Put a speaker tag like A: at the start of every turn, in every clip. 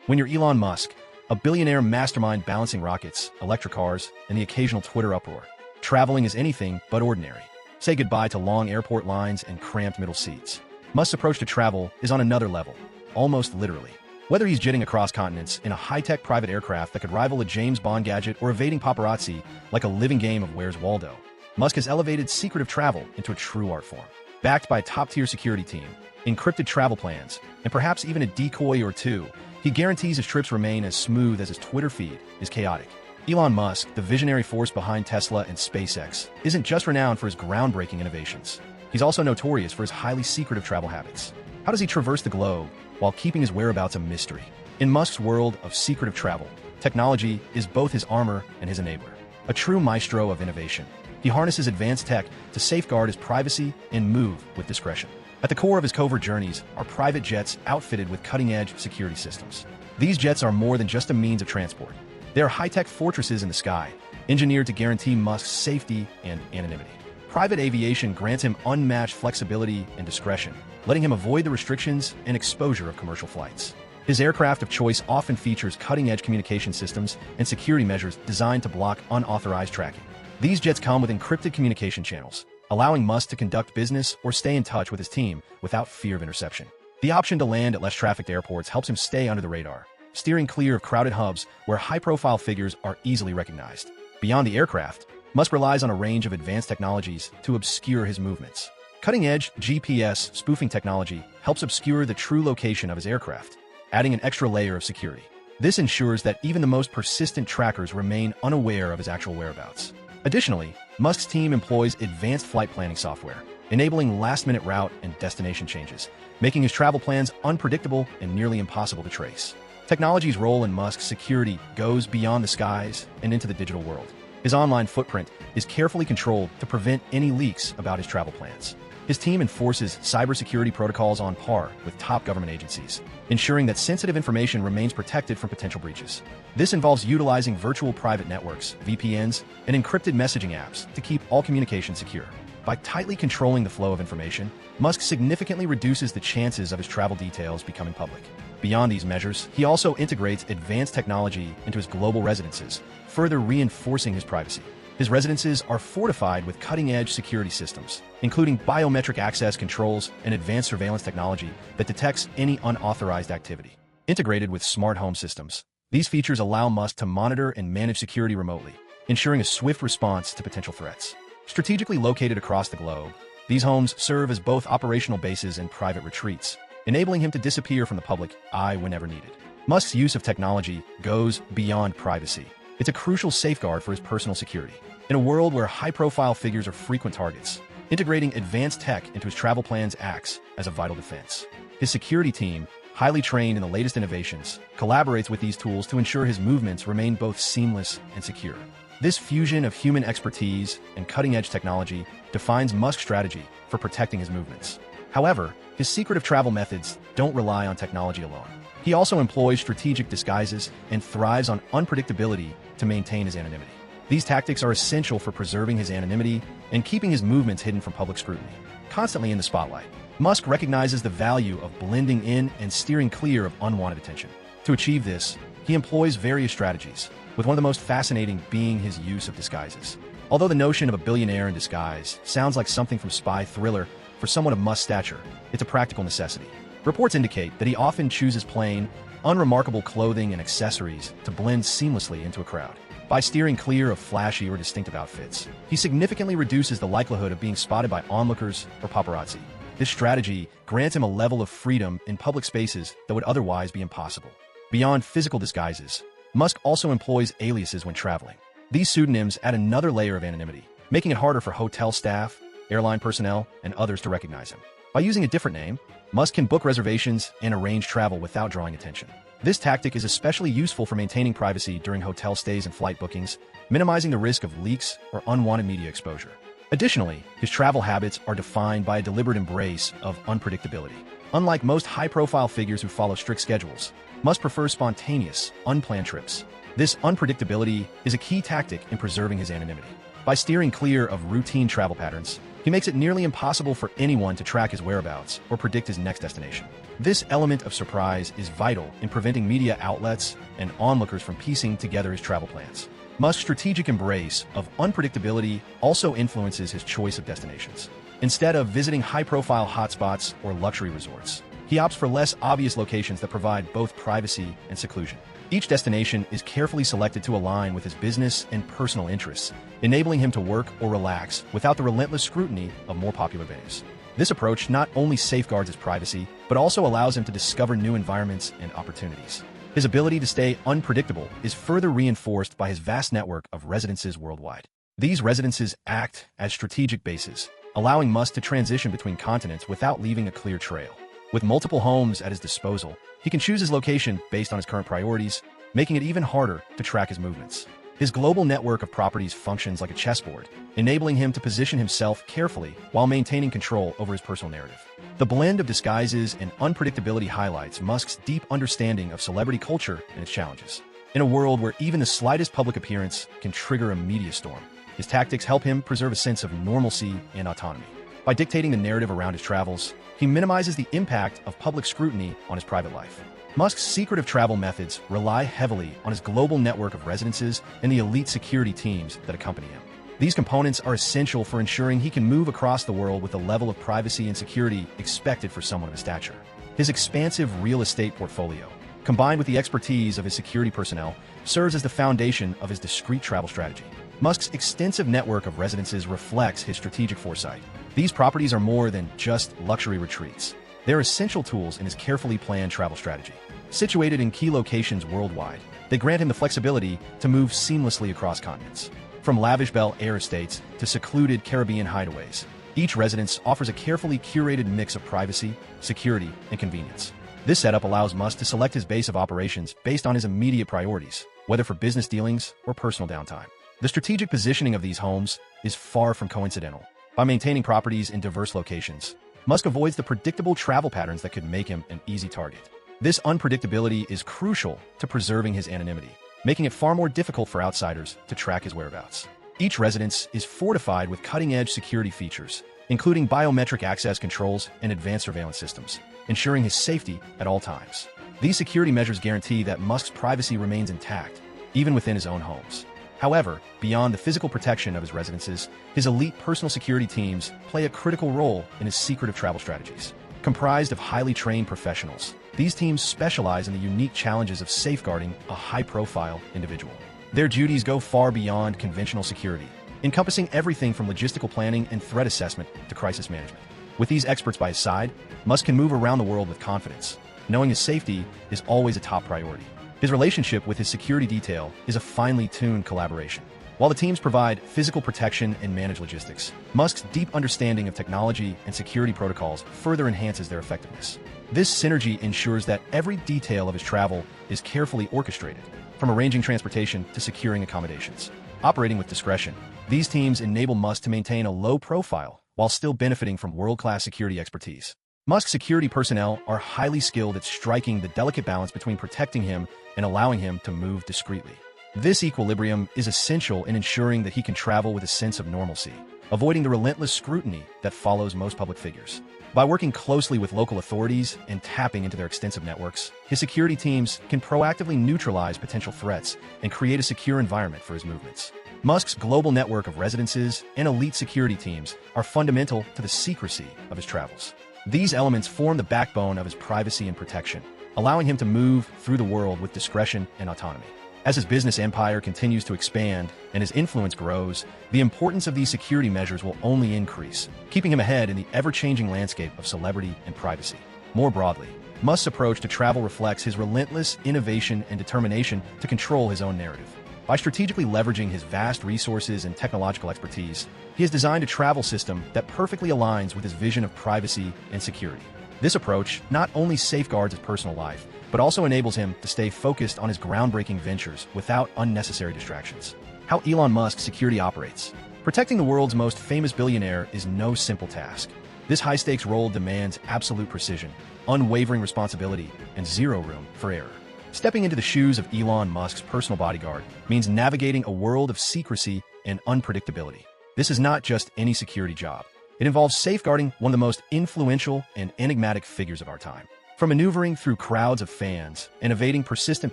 A: When you're Elon Musk, a billionaire mastermind balancing rockets, electric cars, and the occasional Twitter uproar, traveling is anything but ordinary. Say goodbye to long airport lines and cramped middle seats. Musk's approach to travel is on another level, almost literally. Whether he's jetting across continents in a high-tech private aircraft that could rival a James Bond gadget or evading paparazzi like a living game of Where's Waldo, Musk has elevated secret of travel into a true art form. Backed by a top-tier security team, encrypted travel plans, and perhaps even a decoy or two, he guarantees his trips remain as smooth as his Twitter feed is chaotic. Elon Musk, the visionary force behind Tesla and SpaceX, isn't just renowned for his groundbreaking innovations. He's also notorious for his highly secretive travel habits. How does he traverse the globe while keeping his whereabouts a mystery? In Musk's world of secretive travel, technology is both his armor and his enabler. A true maestro of innovation, he harnesses advanced tech to safeguard his privacy and move with discretion. At the core of his covert journeys are private jets outfitted with cutting-edge security systems. These jets are more than just a means of transport. They are high-tech fortresses in the sky, engineered to guarantee Musk's safety and anonymity. Private aviation grants him unmatched flexibility and discretion, letting him avoid the restrictions and exposure of commercial flights. His aircraft of choice often features cutting-edge communication systems and security measures designed to block unauthorized tracking. These jets come with encrypted communication channels, allowing Musk to conduct business or stay in touch with his team without fear of interception. The option to land at less trafficked airports helps him stay under the radar, steering clear of crowded hubs where high-profile figures are easily recognized. Beyond the aircraft, Musk relies on a range of advanced technologies to obscure his movements. Cutting-edge GPS spoofing technology helps obscure the true location of his aircraft, adding an extra layer of security. This ensures that even the most persistent trackers remain unaware of his actual whereabouts. Additionally, Musk's team employs advanced flight planning software, enabling last-minute route and destination changes, making his travel plans unpredictable and nearly impossible to trace. Technology's role in Musk's security goes beyond the skies and into the digital world. His online footprint is carefully controlled to prevent any leaks about his travel plans. His team enforces cybersecurity protocols on par with top government agencies, ensuring that sensitive information remains protected from potential breaches. This involves utilizing virtual private networks, VPNs, and encrypted messaging apps to keep all communication secure. By tightly controlling the flow of information, Musk significantly reduces the chances of his travel details becoming public. Beyond these measures, he also integrates advanced technology into his global residences, further reinforcing his privacy. His residences are fortified with cutting-edge security systems, including biometric access controls and advanced surveillance technology that detects any unauthorized activity. Integrated with smart home systems, these features allow Musk to monitor and manage security remotely, ensuring a swift response to potential threats. Strategically located across the globe, these homes serve as both operational bases and private retreats, enabling him to disappear from the public eye whenever needed. Musk's use of technology goes beyond privacy. It's a crucial safeguard for his personal security. In a world where high-profile figures are frequent targets, integrating advanced tech into his travel plans acts as a vital defense. His security team, highly trained in the latest innovations, collaborates with these tools to ensure his movements remain both seamless and secure. This fusion of human expertise and cutting-edge technology defines Musk's strategy for protecting his movements. However, his secretive travel methods don't rely on technology alone. He also employs strategic disguises and thrives on unpredictability to maintain his anonymity. These tactics are essential for preserving his anonymity and keeping his movements hidden from public scrutiny. Constantly in the spotlight, Musk recognizes the value of blending in and steering clear of unwanted attention. To achieve this, he employs various strategies, with one of the most fascinating being his use of disguises. Although the notion of a billionaire in disguise sounds like something from spy thriller for someone of Musk's stature, it's a practical necessity. Reports indicate that he often chooses plain, unremarkable clothing and accessories to blend seamlessly into a crowd. By steering clear of flashy or distinctive outfits, he significantly reduces the likelihood of being spotted by onlookers or paparazzi. This strategy grants him a level of freedom in public spaces that would otherwise be impossible. Beyond physical disguises, Musk also employs aliases when traveling. These pseudonyms add another layer of anonymity, making it harder for hotel staff, airline personnel, and others to recognize him. By using a different name, Musk can book reservations and arrange travel without drawing attention. This tactic is especially useful for maintaining privacy during hotel stays and flight bookings, minimizing the risk of leaks or unwanted media exposure. Additionally, his travel habits are defined by a deliberate embrace of unpredictability. Unlike most high-profile figures who follow strict schedules, Musk prefers spontaneous, unplanned trips. This unpredictability is a key tactic in preserving his anonymity. By steering clear of routine travel patterns, He makes it nearly impossible for anyone to track his whereabouts or predict his next destination. This element of surprise is vital in preventing media outlets and onlookers from piecing together his travel plans. Musk's strategic embrace of unpredictability also influences his choice of destinations. Instead of visiting high-profile hotspots or luxury resorts, he opts for less obvious locations that provide both privacy and seclusion. Each destination is carefully selected to align with his business and personal interests, enabling him to work or relax without the relentless scrutiny of more popular venues. This approach not only safeguards his privacy, but also allows him to discover new environments and opportunities. His ability to stay unpredictable is further reinforced by his vast network of residences worldwide. These residences act as strategic bases, allowing Musk to transition between continents without leaving a clear trail. With multiple homes at his disposal, he can choose his location based on his current priorities, making it even harder to track his movements. His global network of properties functions like a chessboard, enabling him to position himself carefully while maintaining control over his personal narrative. The blend of disguises and unpredictability highlights Musk's deep understanding of celebrity culture and its challenges. In a world where even the slightest public appearance can trigger a media storm, his tactics help him preserve a sense of normalcy and autonomy. By dictating the narrative around his travels, he minimizes the impact of public scrutiny on his private life. Musk's secretive travel methods rely heavily on his global network of residences and the elite security teams that accompany him. These components are essential for ensuring he can move across the world with the level of privacy and security expected for someone of his stature. His expansive real estate portfolio, combined with the expertise of his security personnel, serves as the foundation of his discreet travel strategy. Musk's extensive network of residences reflects his strategic foresight. These properties are more than just luxury retreats. They're essential tools in his carefully planned travel strategy. Situated in key locations worldwide, they grant him the flexibility to move seamlessly across continents. From lavish Bel Air estates to secluded Caribbean hideaways, each residence offers a carefully curated mix of privacy, security, and convenience. This setup allows Musk to select his base of operations based on his immediate priorities, whether for business dealings or personal downtime. The strategic positioning of these homes is far from coincidental. By maintaining properties in diverse locations, Musk avoids the predictable travel patterns that could make him an easy target. This unpredictability is crucial to preserving his anonymity, making it far more difficult for outsiders to track his whereabouts. Each residence is fortified with cutting-edge security features, including biometric access controls and advanced surveillance systems, ensuring his safety at all times. These security measures guarantee that Musk's privacy remains intact, even within his own homes. However, beyond the physical protection of his residences, his elite personal security teams play a critical role in his secretive travel strategies. Comprised of highly trained professionals, these teams specialize in the unique challenges of safeguarding a high-profile individual. Their duties go far beyond conventional security, encompassing everything from logistical planning and threat assessment to crisis management. With these experts by his side, Musk can move around the world with confidence, knowing his safety is always a top priority. His relationship with his security detail is a finely tuned collaboration. While the teams provide physical protection and manage logistics, Musk's deep understanding of technology and security protocols further enhances their effectiveness. This synergy ensures that every detail of his travel is carefully orchestrated, from arranging transportation to securing accommodations. Operating with discretion, these teams enable Musk to maintain a low profile while still benefiting from world-class security expertise. Musk's security personnel are highly skilled at striking the delicate balance between protecting him and allowing him to move discreetly. This equilibrium is essential in ensuring that he can travel with a sense of normalcy, avoiding the relentless scrutiny that follows most public figures. By working closely with local authorities and tapping into their extensive networks, his security teams can proactively neutralize potential threats and create a secure environment for his movements. Musk's global network of residences and elite security teams are fundamental to the secrecy of his travels. These elements form the backbone of his privacy and protection, allowing him to move through the world with discretion and autonomy. As his business empire continues to expand and his influence grows, the importance of these security measures will only increase, keeping him ahead in the ever-changing landscape of celebrity and privacy. More broadly, Musk's approach to travel reflects his relentless innovation and determination to control his own narrative. By strategically leveraging his vast resources and technological expertise, he has designed a travel system that perfectly aligns with his vision of privacy and security. This approach not only safeguards his personal life, but also enables him to stay focused on his groundbreaking ventures without unnecessary distractions. How Elon Musk security operates. Protecting the world's most famous billionaire is no simple task. This high-stakes role demands absolute precision, unwavering responsibility, and zero room for error. Stepping into the shoes of Elon Musk's personal bodyguard means navigating a world of secrecy and unpredictability. This is not just any security job. It involves safeguarding one of the most influential and enigmatic figures of our time. From maneuvering through crowds of fans and evading persistent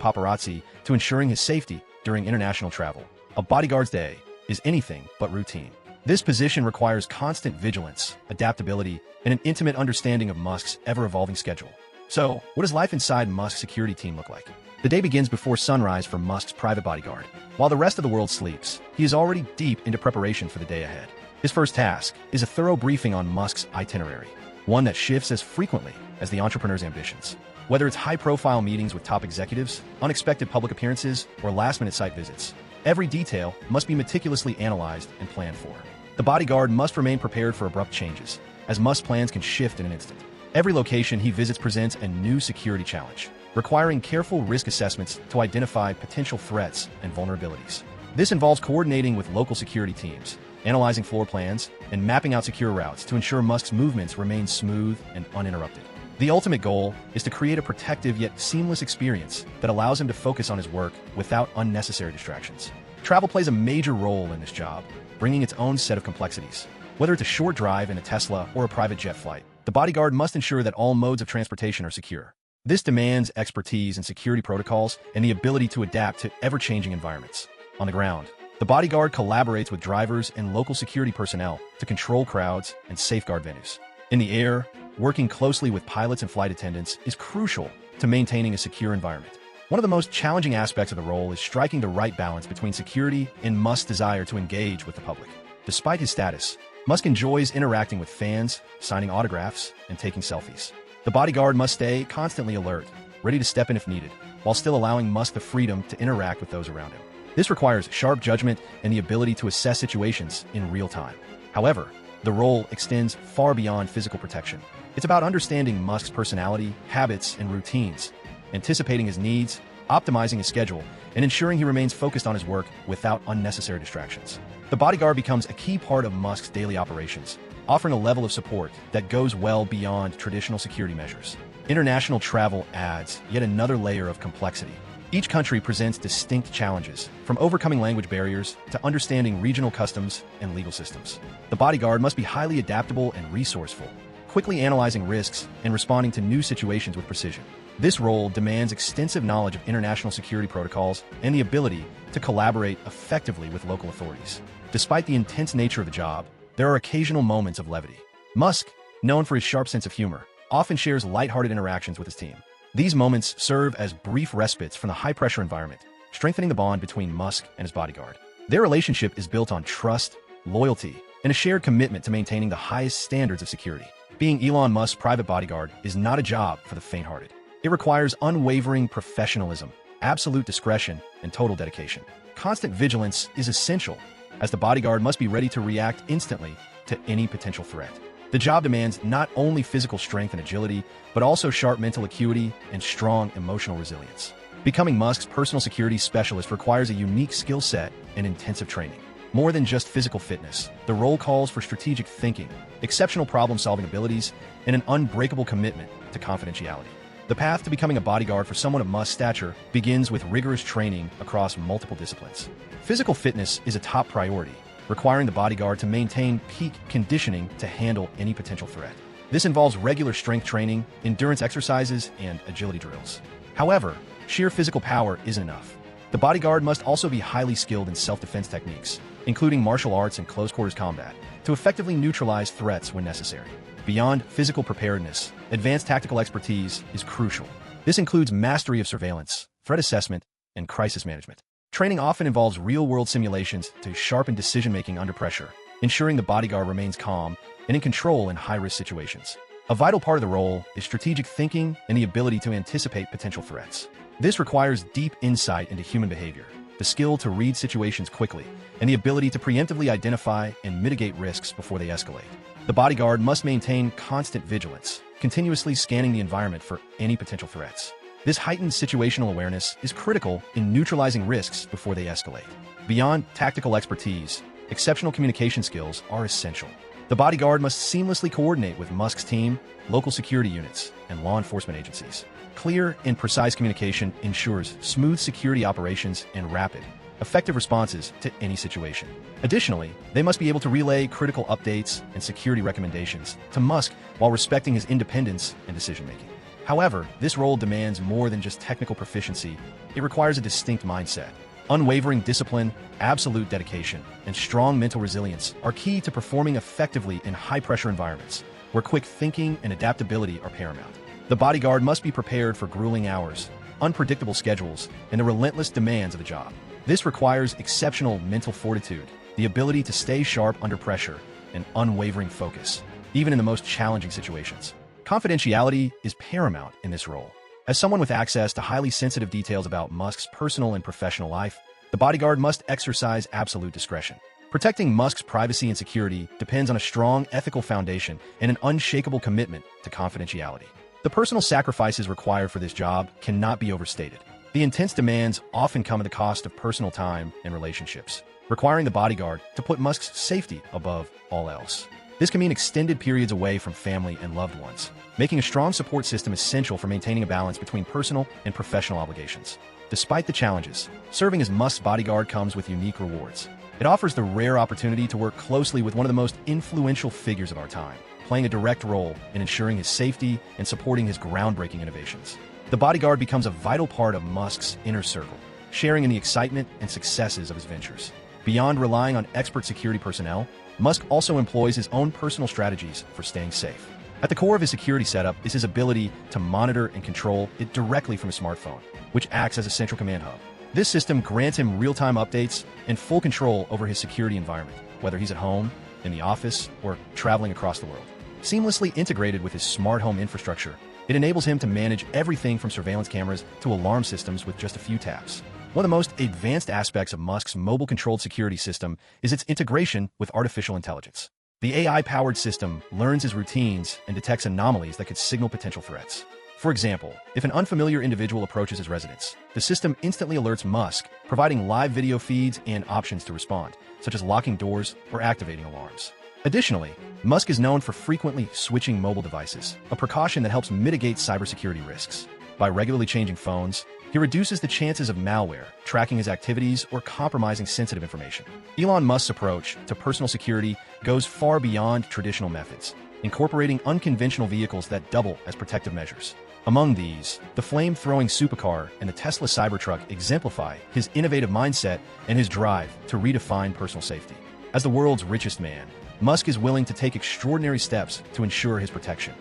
A: paparazzi to ensuring his safety during international travel, a bodyguard's day is anything but routine. This position requires constant vigilance, adaptability, and an intimate understanding of Musk's ever-evolving schedule. So, what does life inside Musk's security team look like? The day begins before sunrise for Musk's private bodyguard. While the rest of the world sleeps, he is already deep into preparation for the day ahead. His first task is a thorough briefing on Musk's itinerary, one that shifts as frequently as the entrepreneur's ambitions. Whether it's high-profile meetings with top executives, unexpected public appearances, or last-minute site visits, every detail must be meticulously analyzed and planned for. The bodyguard must remain prepared for abrupt changes, as Musk's plans can shift in an instant. Every location he visits presents a new security challenge, requiring careful risk assessments to identify potential threats and vulnerabilities. This involves coordinating with local security teams, analyzing floor plans, and mapping out secure routes to ensure Musk's movements remain smooth and uninterrupted. The ultimate goal is to create a protective yet seamless experience that allows him to focus on his work without unnecessary distractions. Travel plays a major role in this job, bringing its own set of complexities. Whether it's a short drive in a Tesla or a private jet flight, the bodyguard must ensure that all modes of transportation are secure. This demands expertise in security protocols and the ability to adapt to ever-changing environments. On the ground, the bodyguard collaborates with drivers and local security personnel to control crowds and safeguard venues. In the air, working closely with pilots and flight attendants is crucial to maintaining a secure environment. One of the most challenging aspects of the role is striking the right balance between security and Musk's desire to engage with the public. Despite his status, Musk enjoys interacting with fans, signing autographs, and taking selfies. The bodyguard must stay constantly alert, ready to step in if needed, while still allowing Musk the freedom to interact with those around him. This requires sharp judgment and the ability to assess situations in real time. However, the role extends far beyond physical protection. It's about understanding Musk's personality, habits, and routines, anticipating his needs, optimizing his schedule, and ensuring he remains focused on his work without unnecessary distractions. The bodyguard becomes a key part of Musk's daily operations, offering a level of support that goes well beyond traditional security measures. International travel adds yet another layer of complexity. Each country presents distinct challenges, from overcoming language barriers to understanding regional customs and legal systems. The bodyguard must be highly adaptable and resourceful, quickly analyzing risks and responding to new situations with precision. This role demands extensive knowledge of international security protocols and the ability to collaborate effectively with local authorities. Despite the intense nature of the job, there are occasional moments of levity. Musk, known for his sharp sense of humor, often shares lighthearted interactions with his team. These moments serve as brief respites from the high-pressure environment, strengthening the bond between Musk and his bodyguard. Their relationship is built on trust, loyalty, and a shared commitment to maintaining the highest standards of security. Being Elon Musk's private bodyguard is not a job for the faint-hearted. It requires unwavering professionalism, absolute discretion, and total dedication. Constant vigilance is essential, as the bodyguard must be ready to react instantly to any potential threat. The job demands not only physical strength and agility, but also sharp mental acuity and strong emotional resilience. Becoming Musk's personal security specialist requires a unique skill set and intensive training. More than just physical fitness, the role calls for strategic thinking, exceptional problem-solving abilities, and an unbreakable commitment to confidentiality. The path to becoming a bodyguard for someone of Musk's stature begins with rigorous training across multiple disciplines. Physical fitness is a top priority, requiring the bodyguard to maintain peak conditioning to handle any potential threat. This involves regular strength training, endurance exercises, and agility drills. However, sheer physical power isn't enough. The bodyguard must also be highly skilled in self-defense techniques, including martial arts and close-quarters combat, to effectively neutralize threats when necessary. Beyond physical preparedness, advanced tactical expertise is crucial. This includes mastery of surveillance, threat assessment, and crisis management. Training often involves real-world simulations to sharpen decision-making under pressure, ensuring the bodyguard remains calm and in control in high-risk situations. A vital part of the role is strategic thinking and the ability to anticipate potential threats. This requires deep insight into human behavior, the skill to read situations quickly, and the ability to preemptively identify and mitigate risks before they escalate. The bodyguard must maintain constant vigilance, continuously scanning the environment for any potential threats. This heightened situational awareness is critical in neutralizing risks before they escalate. Beyond tactical expertise, exceptional communication skills are essential. The bodyguard must seamlessly coordinate with Musk's team, local security units, and law enforcement agencies. Clear and precise communication ensures smooth security operations and rapid, effective responses to any situation. Additionally, they must be able to relay critical updates and security recommendations to Musk while respecting his independence and decision-making. However, this role demands more than just technical proficiency. It requires a distinct mindset. Unwavering discipline, absolute dedication, and strong mental resilience are key to performing effectively in high-pressure environments, where quick thinking and adaptability are paramount. The bodyguard must be prepared for grueling hours, unpredictable schedules, and the relentless demands of the job. This requires exceptional mental fortitude, the ability to stay sharp under pressure, and unwavering focus, even in the most challenging situations. Confidentiality is paramount in this role. As someone with access to highly sensitive details about Musk's personal and professional life, the bodyguard must exercise absolute discretion. Protecting Musk's privacy and security depends on a strong ethical foundation and an unshakable commitment to confidentiality. The personal sacrifices required for this job cannot be overstated. The intense demands often come at the cost of personal time and relationships, requiring the bodyguard to put Musk's safety above all else. This can mean extended periods away from family and loved ones, making a strong support system essential for maintaining a balance between personal and professional obligations. Despite the challenges, serving as Musk's bodyguard comes with unique rewards. It offers the rare opportunity to work closely with one of the most influential figures of our time, playing a direct role in ensuring his safety and supporting his groundbreaking innovations. The bodyguard becomes a vital part of Musk's inner circle, sharing in the excitement and successes of his ventures. Beyond relying on expert security personnel, Musk also employs his own personal strategies for staying safe. At the core of his security setup is his ability to monitor and control it directly from his smartphone, which acts as a central command hub. This system grants him real-time updates and full control over his security environment, whether he's at home, in the office, or traveling across the world. Seamlessly integrated with his smart home infrastructure, it enables him to manage everything from surveillance cameras to alarm systems with just a few taps. One of the most advanced aspects of Musk's mobile-controlled security system is its integration with artificial intelligence. The AI-powered system learns his routines and detects anomalies that could signal potential threats. For example, if an unfamiliar individual approaches his residence, the system instantly alerts Musk, providing live video feeds and options to respond, such as locking doors or activating alarms. Additionally, Musk is known for frequently switching mobile devices, a precaution that helps mitigate cybersecurity risks. By regularly changing phones, he reduces the chances of malware, tracking his activities, or compromising sensitive information. Elon Musk's approach to personal security goes far beyond traditional methods, incorporating unconventional vehicles that double as protective measures. Among these, the flame-throwing supercar and the Tesla Cybertruck exemplify his innovative mindset and his drive to redefine personal safety. As the world's richest man, Musk is willing to take extraordinary steps to ensure his protection,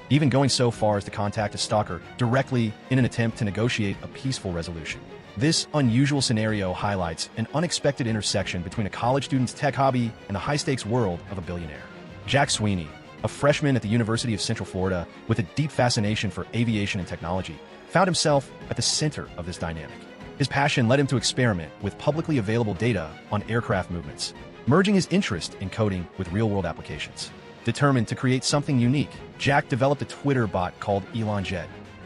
A: even going so far as to contact a stalker directly in an attempt to negotiate a peaceful resolution. This unusual scenario highlights an unexpected intersection between a college student's tech hobby and the high-stakes world of a billionaire. Jack Sweeney, a freshman at the University of Central Florida with a deep fascination for aviation and technology, found himself at the center of this dynamic. His passion led him to experiment with publicly available data on aircraft movements, merging his interest in coding with real-world applications. Determined to create something unique, Jack developed a Twitter bot called Elon,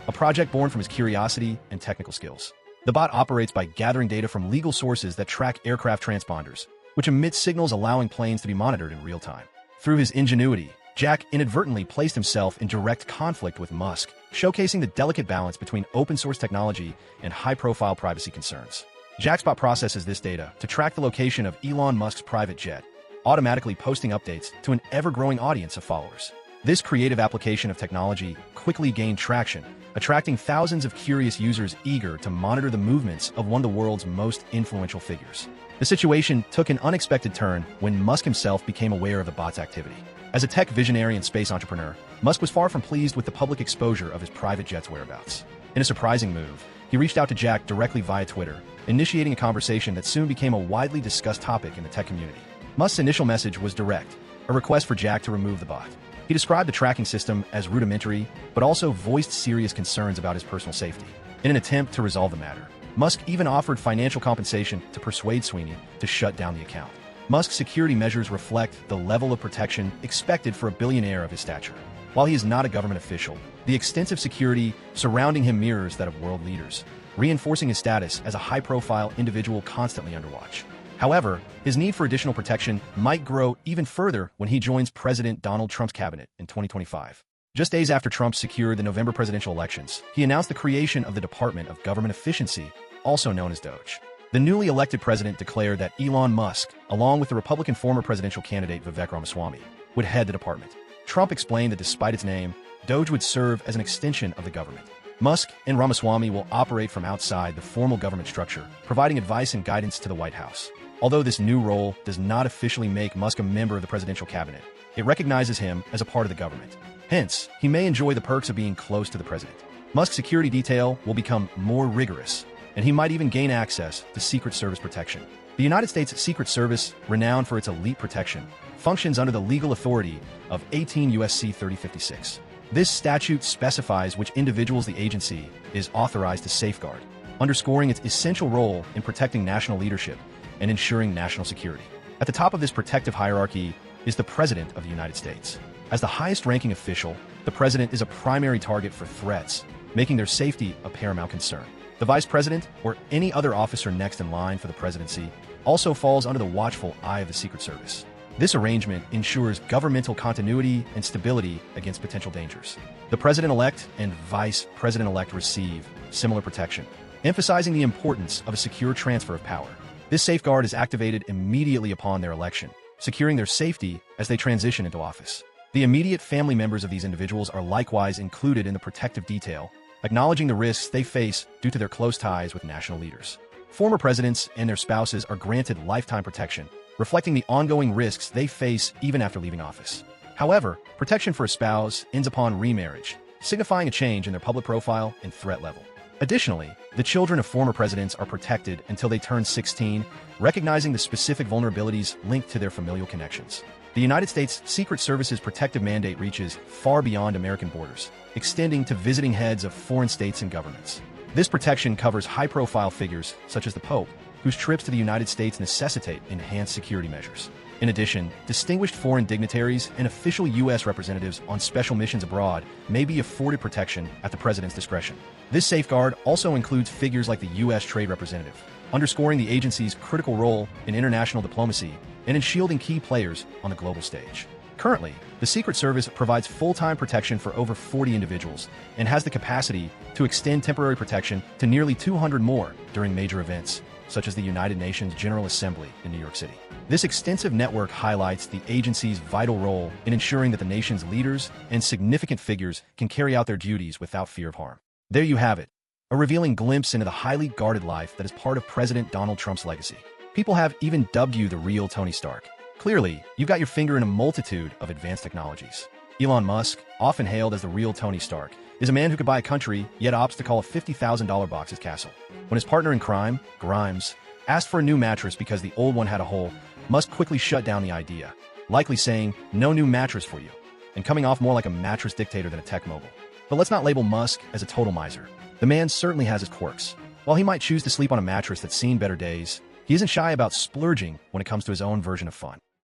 A: a project born from his curiosity and technical skills. The bot operates by gathering data from legal sources that track aircraft transponders, which emit signals allowing planes to be monitored in real time. Through his ingenuity, Jack inadvertently placed himself in direct conflict with Musk, showcasing the delicate balance between open-source technology and high-profile privacy concerns. Jack's bot processes this data to track the location of Elon Musk's private jet, automatically posting updates to an ever-growing audience of followers. This creative application of technology quickly gained traction, attracting thousands of curious users eager to monitor the movements of one of the world's most influential figures. The situation took an unexpected turn when Musk himself became aware of the bot's activity. As a tech visionary and space entrepreneur, Musk was far from pleased with the public exposure of his private jet's whereabouts. In a surprising move, he reached out to Jack directly via Twitter, initiating a conversation that soon became a widely discussed topic in the tech community. Musk's initial message was direct, a request for Jack to remove the bot. He described the tracking system as rudimentary, but also voiced serious concerns about his personal safety. In an attempt to resolve the matter, Musk even offered financial compensation to persuade Sweeney to shut down the account. Musk's security measures reflect the level of protection expected for a billionaire of his stature. While he is not a government official, the extensive security surrounding him mirrors that of world leaders, reinforcing his status as a high-profile individual constantly under watch. However, his need for additional protection might grow even further when he joins President Donald Trump's cabinet in 2025. Just days after Trump secured the November presidential elections, he announced the creation of the Department of Government Efficiency, also known as DOGE. The newly elected president declared that Elon Musk, along with the Republican former presidential candidate Vivek Ramaswamy, would head the department. Trump explained that despite its name, DOGE would serve as an extension of the government. Musk and Ramaswamy will operate from outside the formal government structure, providing advice and guidance to the White House. Although this new role does not officially make Musk a member of the presidential cabinet, it recognizes him as a part of the government. Hence, he may enjoy the perks of being close to the president. Musk's security detail will become more rigorous, and he might even gain access to Secret Service protection. The United States Secret Service, renowned for its elite protection, functions under the legal authority of 18 U.S.C. 3056. This statute specifies which individuals the agency is authorized to safeguard, underscoring its essential role in protecting national leadership and ensuring national security. At the top of this protective hierarchy is the President of the United States. As the highest-ranking official, the President is a primary target for threats, making their safety a paramount concern. The Vice President, or any other officer next in line for the presidency, also falls under the watchful eye of the Secret Service. This arrangement ensures governmental continuity and stability against potential dangers. The President-elect and Vice President-elect receive similar protection, emphasizing the importance of a secure transfer of power. This safeguard is activated immediately upon their election, securing their safety as they transition into office. The immediate family members of these individuals are likewise included in the protective detail, acknowledging the risks they face due to their close ties with national leaders. Former presidents and their spouses are granted lifetime protection, reflecting the ongoing risks they face even after leaving office. However, protection for a spouse ends upon remarriage, signifying a change in their public profile and threat level. Additionally, the children of former presidents are protected until they turn 16, recognizing the specific vulnerabilities linked to their familial connections. The United States Secret Service's protective mandate reaches far beyond American borders, extending to visiting heads of foreign states and governments. This protection covers high-profile figures, such as the Pope, whose trips to the United States necessitate enhanced security measures. In addition, distinguished foreign dignitaries and official U.S. representatives on special missions abroad may be afforded protection at the president's discretion. This safeguard also includes figures like the U.S. Trade Representative, underscoring the agency's critical role in international diplomacy and in shielding key players on the global stage. Currently, the Secret Service provides full-time protection for over 40 individuals and has the capacity to extend temporary protection to nearly 200 more during major events, such as the United Nations General Assembly in New York City. This extensive network highlights the agency's vital role in ensuring that the nation's leaders and significant figures can carry out their duties without fear of harm. There you have it, a revealing glimpse into the highly guarded life that is part of President Donald Trump's legacy. People have even dubbed you the real Tony Stark. Clearly, you've got your finger in a multitude of advanced technologies. Elon Musk, often hailed as the real Tony Stark, is a man who could buy a country, yet opts to call a $50,000 box his castle. When his partner in crime, Grimes, asked for a new mattress because the old one had a hole, Musk quickly shut down the idea, likely saying, "No new mattress for you," and coming off more like a mattress dictator than a tech mogul. But let's not label Musk as a total miser. The man certainly has his quirks. While he might choose to sleep on a mattress that's seen better days, he isn't shy about splurging when it comes to his own version of fun.